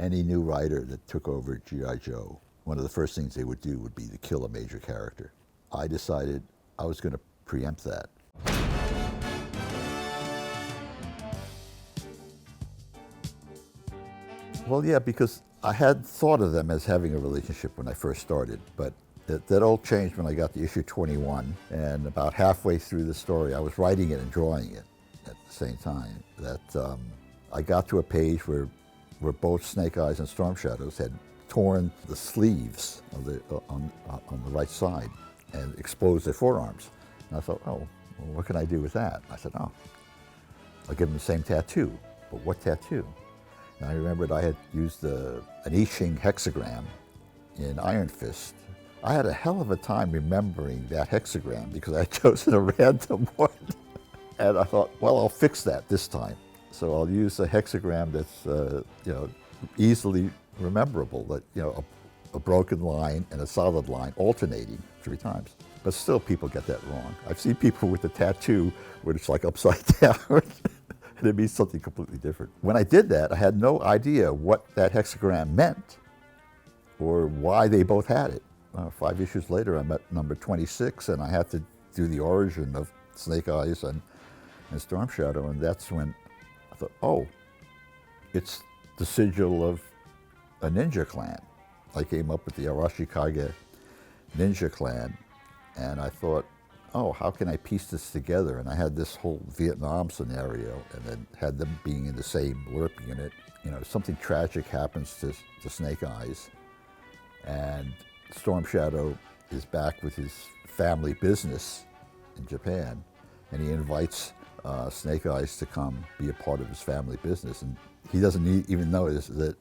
any new writer that took over G.I. Joe, one of the first things they would do would be to kill a major character. I decided I was going to preempt that. Well, yeah, because I had thought of them as having a relationship when I first started, but that all changed when I got to issue 21, and about halfway through the story, I was writing it and drawing it at the same time. That I got to a page where both Snake Eyes and Storm Shadows had torn the sleeves of on the right side and exposed their forearms. And I thought, oh, well, what can I do with that? I said, oh, I'll give them the same tattoo. But what tattoo? And I remembered I had used an I Ching hexagram in Iron Fist. I had a hell of a time remembering that hexagram because I had chosen a random one. And I thought, well, I'll fix that this time. So I'll use a hexagram that's easily rememberable, that a broken line and a solid line alternating 3 times. But still, people get that wrong. I've seen people with a tattoo where it's like upside down, and it means something completely different. When I did that, I had no idea what that hexagram meant or why they both had it. 5 issues later, I'm at number 26, and I had to do the origin of Snake Eyes and Storm Shadow, and that's when I thought, oh, it's the sigil of a ninja clan. I came up with the Arashikage ninja clan, and I thought, oh, how can I piece this together? And I had this whole Vietnam scenario, and then had them being in the same LRP unit. Something tragic happens to Snake Eyes, and Storm Shadow is back with his family business in Japan, and he invites Snake Eyes to come be a part of his family business, and he doesn't even notice that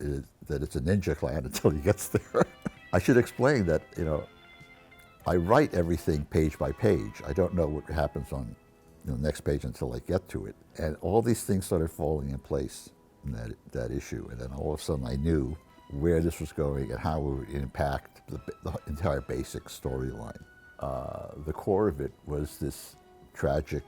it's a ninja clan until he gets there. I should explain that I write everything page by page. I don't know what happens on the next page until I get to it, and all these things started falling in place in that issue, and then all of a sudden I knew where this was going and how it would impact the entire basic storyline. The core of it was this tragic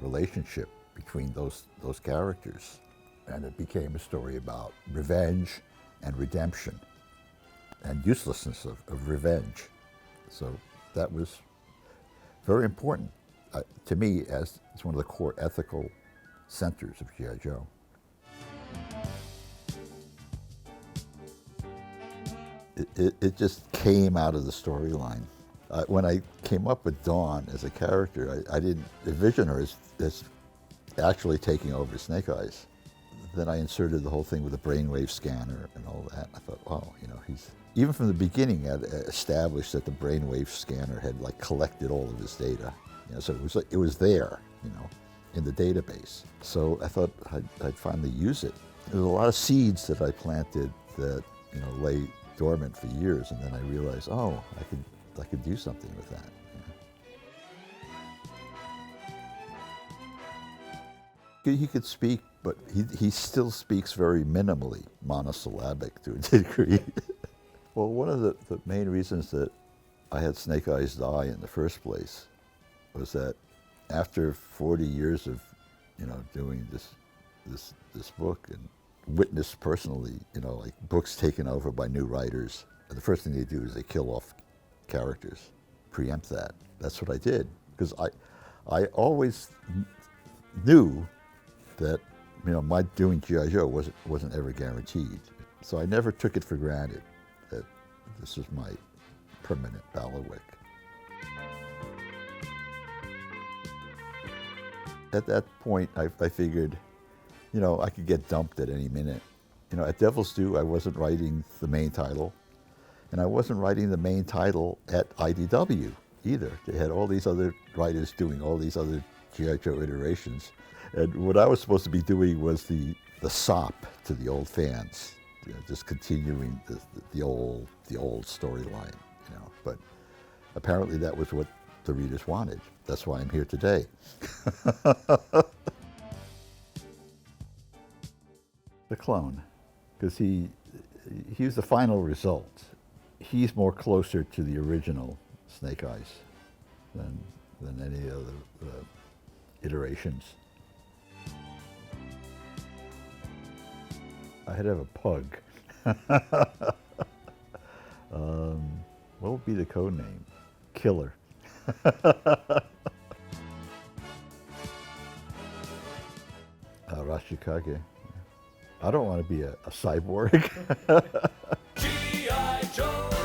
relationship between those characters. And it became a story about revenge and redemption and uselessness of revenge. So that was very important to me as it's one of the core ethical centers of G.I. Joe. It just came out of the storyline. When I came up with Dawn as a character, I didn't envision her as actually taking over Snake Eyes. Then I inserted the whole thing with the brainwave scanner and all that. I thought, oh, he's, even from the beginning, had established that the brainwave scanner had collected all of his data. So it was there, in the database. So I thought I'd finally use it. There was a lot of seeds that I planted that, lay dormant for years, and then I realized, oh, I could do something with that. He could speak, but he still speaks very minimally, monosyllabic to a degree. Well, one of the main reasons that I had Snake Eyes die in the first place was that after 40 years of, doing this book and witnessed personally, books taken over by new writers, the first thing they do is they kill off characters, preempt that. That's what I did, because I always knew that my doing GIJoe wasn't ever guaranteed. So I never took it for granted that this was my permanent bailiwick. At that point, I figured, I could get dumped at any minute. At Devil's Due, I wasn't writing the main title, and I wasn't writing the main title at IDW either. They had all these other writers doing all these other G.I. Joe iterations. And what I was supposed to be doing was the sop to the old fans, just continuing the old storyline, But apparently that was what the readers wanted. That's why I'm here today. The clone, because he was the final result. He's more closer to the original Snake Eyes than any other iterations. I had to have a pug. What would be the code name? Killer. Arashikage. I don't want to be a cyborg. GIJoe.